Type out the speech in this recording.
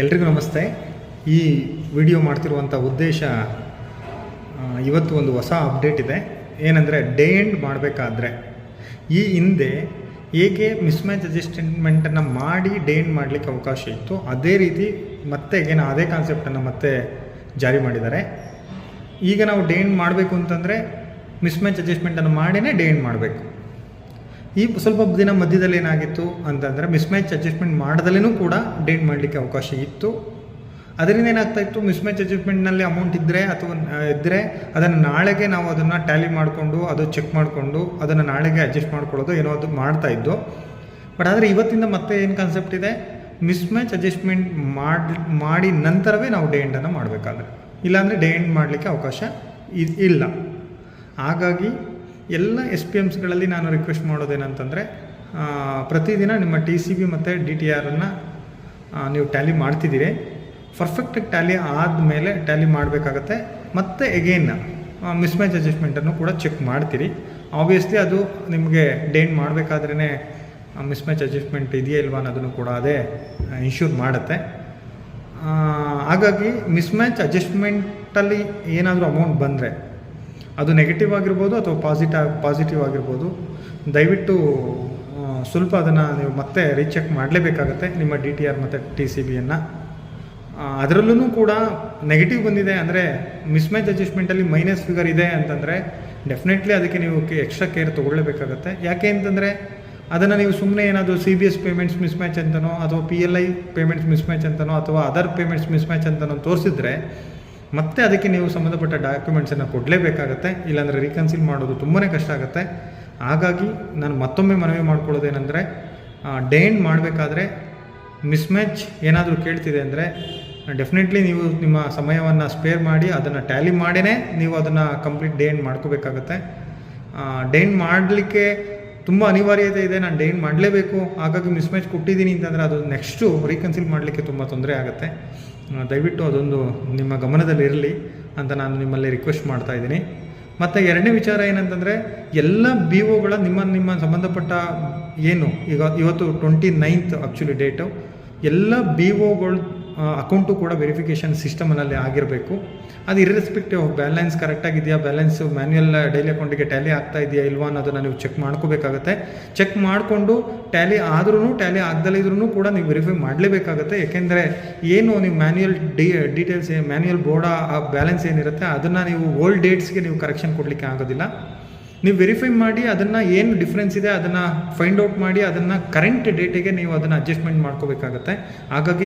ಎಲ್ರಿಗೂ ನಮಸ್ತೆ. ಈ ವಿಡಿಯೋ ಮಾಡ್ತಿರುವಂಥ ಉದ್ದೇಶ, ಇವತ್ತು ಒಂದು ಹೊಸ ಅಪ್ಡೇಟ್ ಇದೆ. ಏನಂದರೆ, ಡೇ ಎಂಡ್ ಮಾಡಬೇಕಾದ್ರೆ ಈ ಹಿಂದೆ ಹೇಗೆ ಮಿಸ್ಮ್ಯಾಚ್ ಅಡ್ಜಸ್ಟ್ಮೆಂಟನ್ನು ಮಾಡಿ ಡೇ ಎಂಡ್ ಮಾಡಲಿಕ್ಕೆ ಅವಕಾಶ ಇತ್ತು, ಅದೇ ರೀತಿ ಮತ್ತೆ ಅದೇ ಕಾನ್ಸೆಪ್ಟನ್ನು ಮತ್ತೆ ಜಾರಿ ಮಾಡಿದ್ದಾರೆ. ಈಗ ನಾವು ಡೇ ಎಂಡ್ ಮಾಡಬೇಕು ಅಂತಂದರೆ ಮಿಸ್ಮ್ಯಾಚ್ ಅಡ್ಜಸ್ಟ್ಮೆಂಟನ್ನು ಮಾಡಿನೇ ಡೇ ಎಂಡ್ ಮಾಡಬೇಕು. ಈ ಸ್ವಲ್ಪ ದಿನ ಮಧ್ಯದಲ್ಲಿ ಏನಾಗಿತ್ತು ಅಂತಂದರೆ, ಮಿಸ್ಮ್ಯಾಚ್ ಅಡ್ಜಸ್ಟ್ಮೆಂಟ್ ಮಾಡ್ದಲೇ ಕೂಡ ಡೇ ಎಂಡ್ ಮಾಡಲಿಕ್ಕೆ ಅವಕಾಶ ಇತ್ತು. ಅದರಿಂದ ಏನಾಗ್ತಾಯಿತ್ತು, ಮಿಸ್ಮ್ಯಾಚ್ ಅಡ್ಜಸ್ಟ್ಮೆಂಟ್ನಲ್ಲಿ ಅಮೌಂಟ್ ಇದ್ದರೆ ಅದನ್ನು ನಾಳೆಗೆ ನಾವು ಅದನ್ನು ಟ್ಯಾಲಿ ಮಾಡಿಕೊಂಡು ಅದು ಚೆಕ್ ಮಾಡಿಕೊಂಡು ಅದನ್ನು ನಾಳೆಗೆ ಅಡ್ಜಸ್ಟ್ ಮಾಡ್ಕೊಳ್ಳೋದು ಏನೋ ಅದು ಮಾಡ್ತಾಯಿದ್ದು. ಬಟ್ ಆದರೆ ಇವತ್ತಿಂದ ಮತ್ತೆ ಏನು ಕಾನ್ಸೆಪ್ಟ್ ಇದೆ, ಮಿಸ್ಮ್ಯಾಚ್ ಅಡ್ಜಸ್ಟ್ಮೆಂಟ್ ಮಾಡಿ ನಂತರವೇ ನಾವು ಡೇ ಎಂಡನ್ನು ಮಾಡಬೇಕಾದ್ರೆ, ಇಲ್ಲಾಂದರೆ ಡೇ ಎಂಡ್ ಮಾಡಲಿಕ್ಕೆ ಅವಕಾಶ ಇಲ್ಲ. ಹಾಗಾಗಿ ಎಲ್ಲ SPMsಗಳಲ್ಲಿ ನಾನು ರಿಕ್ವೆಸ್ಟ್ ಮಾಡೋದೇನಂತಂದರೆ, ಪ್ರತಿದಿನ ನಿಮ್ಮ TCB ಮತ್ತು DTRನ್ನು ನೀವು ಟ್ಯಾಲಿ ಮಾಡ್ತಿದ್ದೀರಿ, ಪರ್ಫೆಕ್ಟಾಗಿ ಟ್ಯಾಲಿ ಆದಮೇಲೆ ಟ್ಯಾಲಿ ಮಾಡಬೇಕಾಗತ್ತೆ. ಮತ್ತು ಎಗೇನ್ ಮಿಸ್ಮ್ಯಾಚ್ ಅಡ್ಜಸ್ಟ್ಮೆಂಟನ್ನು ಕೂಡ ಚೆಕ್ ಮಾಡ್ತೀರಿ. ಆಬ್ವಿಯಸ್ಲಿ ಅದು ನಿಮಗೆ ಡೇ ಎಂಡ್ ಮಾಡಬೇಕಾದ್ರೇ ಮಿಸ್ಮ್ಯಾಚ್ ಅಡ್ಜಸ್ಟ್ಮೆಂಟ್ ಇದೆಯಾ ಇಲ್ವಾ ಅನ್ನೋದನ್ನು ಕೂಡ ಅದೇ ಇನ್ಶೂರ್ ಮಾಡುತ್ತೆ. ಹಾಗಾಗಿ ಮಿಸ್ಮ್ಯಾಚ್ ಅಡ್ಜಸ್ಟ್ಮೆಂಟಲ್ಲಿ ಏನಾದರೂ ಅಮೌಂಟ್ ಬಂದರೆ, ಅದು ನೆಗೆಟಿವ್ ಆಗಿರ್ಬೋದು ಅಥವಾ ಪಾಸಿಟಿವ್ ಆಗಿರ್ಬೋದು, ದಯವಿಟ್ಟು ಸ್ವಲ್ಪ ಅದನ್ನು ನೀವು ಮತ್ತೆ ರೀಚೆಕ್ ಮಾಡಲೇಬೇಕಾಗತ್ತೆ ನಿಮ್ಮ DTR ಮತ್ತು TCBಯನ್ನು. ಅದರಲ್ಲೂ ಕೂಡ ನೆಗೆಟಿವ್ ಬಂದಿದೆ ಅಂದರೆ, ಮಿಸ್ಮ್ಯಾಚ್ ಅಡ್ಜಸ್ಟ್ಮೆಂಟಲ್ಲಿ ಮೈನಸ್ ಫಿಗರ್ ಇದೆ ಅಂತಂದರೆ ಡೆಫಿನೆಟ್ಲಿ ಅದಕ್ಕೆ ನೀವು ಎಕ್ಸ್ಟ್ರಾ ಕೇರ್ ತೊಗೊಳ್ಳೇಬೇಕಾಗತ್ತೆ. ಯಾಕೆ ಅಂತಂದರೆ, ಅದನ್ನು ನೀವು ಸುಮ್ಮನೆ ಏನಾದರೂ CBS ಪೇಮೆಂಟ್ಸ್ ಮಿಸ್ಮ್ಯಾಚ್ ಅಂತನೋ ಅಥವಾ PLI ಪೇಮೆಂಟ್ಸ್ ಮಿಸ್ಮ್ಯಾಚ್ ಅಂತನೋ ಅಥವಾ ಅದರ್ ಪೇಮೆಂಟ್ಸ್ ಮಿಸ್ಮ್ಯಾಚ್ ಅಂತನೋ ತೋರಿಸಿದ್ರೆ ಮತ್ತೆ ಅದಕ್ಕೆ ನೀವು ಸಂಬಂಧಪಟ್ಟ ಡಾಕ್ಯುಮೆಂಟ್ಸನ್ನು ಕೊಡಲೇಬೇಕಾಗತ್ತೆ. ಇಲ್ಲಾಂದರೆ ರೀಕನ್ಸಿಲ್ ಮಾಡೋದು ತುಂಬಾ ಕಷ್ಟ ಆಗುತ್ತೆ. ಹಾಗಾಗಿ ನಾನು ಮತ್ತೊಮ್ಮೆ ಮನವಿ ಮಾಡ್ಕೊಳ್ಳೋದೇನೆಂದರೆ, ಡೇ ಎಂಡ್ ಮಾಡಬೇಕಾದ್ರೆ ಮಿಸ್ಮ್ಯಾಚ್ ಏನಾದರೂ ಕೇಳ್ತಿದೆ ಅಂದರೆ ಡೆಫಿನೆಟ್ಲಿ ನೀವು ನಿಮ್ಮ ಸಮಯವನ್ನು ಸ್ಪೇರ್ ಮಾಡಿ ಅದನ್ನು ಟ್ಯಾಲಿ ಮಾಡಿನೇ ನೀವು ಅದನ್ನು ಕಂಪ್ಲೀಟ್ ಡೇ ಎಂಡ್ ಮಾಡ್ಕೋಬೇಕಾಗತ್ತೆ. ಡೇ ಎಂಡ್ ಮಾಡಲಿಕ್ಕೆ ತುಂಬ ಅನಿವಾರ್ಯತೆ ಇದೆ, ನಾನು ಡೇ ಎಂಡ್ ಮಾಡಲೇಬೇಕು, ಹಾಗಾಗಿ ಮಿಸ್ಮ್ಯಾಚ್ ಕೊಟ್ಟಿದ್ದೀನಿ ಅಂತಂದರೆ ಅದು ನೆಕ್ಸ್ಟು ರೀಕನ್ಸಿಲ್ ಮಾಡಲಿಕ್ಕೆ ತುಂಬ ತೊಂದರೆ ಆಗುತ್ತೆ. ದಯವಿಟ್ಟು ಅದೊಂದು ನಿಮ್ಮ ಗಮನದಲ್ಲಿರಲಿ ಅಂತ ನಾನು ನಿಮ್ಮಲ್ಲಿ ರಿಕ್ವೆಸ್ಟ್ ಮಾಡ್ತಾಯಿದ್ದೀನಿ. ಮತ್ತು ಎರಡನೇ ವಿಚಾರ ಏನಂತಂದರೆ, ಎಲ್ಲ BOಗಳ ನಿಮ್ಮ ಸಂಬಂಧಪಟ್ಟ ಏನು ಇವತ್ತು 29th ಆ್ಯಕ್ಚುಲಿ ಡೇಟು, ಎಲ್ಲ BOಗಳು ಅಕೌಂಟು ಕೂಡ ವೆರಿಫಿಕೇಷನ್ ಸಿಸ್ಟಮಲ್ಲಿ ಆಗಿರಬೇಕು. ಅದು ಇರ್ರೆಸ್ಪೆಕ್ಟಿವ್ ಆಫ್ ಬ್ಯಾಲೆನ್ಸ್ ಕರೆಕ್ಟಾಗಿದೆಯಾ, ಬ್ಯಾಲೆನ್ಸ್ ಮ್ಯಾನ್ಯುಯಲ್ ಡೈಲಿ ಅಕೌಂಟಿಗೆ ಟ್ಯಾಲಿ ಆಗ್ತಾ ಇದೆಯಾ ಇಲ್ವಾ ಅನ್ನೋದನ್ನು ನೀವು ಚೆಕ್ ಮಾಡ್ಕೋಬೇಕಾಗತ್ತೆ. ಚೆಕ್ ಮಾಡಿಕೊಂಡು ಟ್ಯಾಲಿ ಆದ್ರೂ ಟ್ಯಾಲಿ ಆಗದಲ್ಲೇ ಇದ್ರೂ ಕೂಡ ನೀವು ವೆರಿಫೈ ಮಾಡಲೇಬೇಕಾಗತ್ತೆ. ಏಕೆಂದರೆ ಏನು ನೀವು ಮ್ಯಾನ್ಯುಯಲ್ ಡೀಟೇಲ್ಸ್ ಮ್ಯಾನ್ಯುಯಲ್ ಬೋರ್ಡ ಬ್ಯಾಲೆನ್ಸ್ ಏನಿರುತ್ತೆ ಅದನ್ನು ನೀವು ಓಲ್ಡ್ ಡೇಟ್ಸ್ಗೆ ನೀವು ಕರೆಕ್ಷನ್ ಕೊಡಲಿಕ್ಕೆ ಆಗೋದಿಲ್ಲ. ನೀವು ವೆರಿಫೈ ಮಾಡಿ ಅದನ್ನು ಏನು ಡಿಫ್ರೆನ್ಸ್ ಇದೆ ಅದನ್ನು ಫೈಂಡ್ ಔಟ್ ಮಾಡಿ ಅದನ್ನು ಕರೆಂಟ್ ಡೇಟಿಗೆ ನೀವು ಅದನ್ನು ಅಡ್ಜಸ್ಟ್ಮೆಂಟ್ ಮಾಡ್ಕೋಬೇಕಾಗತ್ತೆ. ಹಾಗಾಗಿ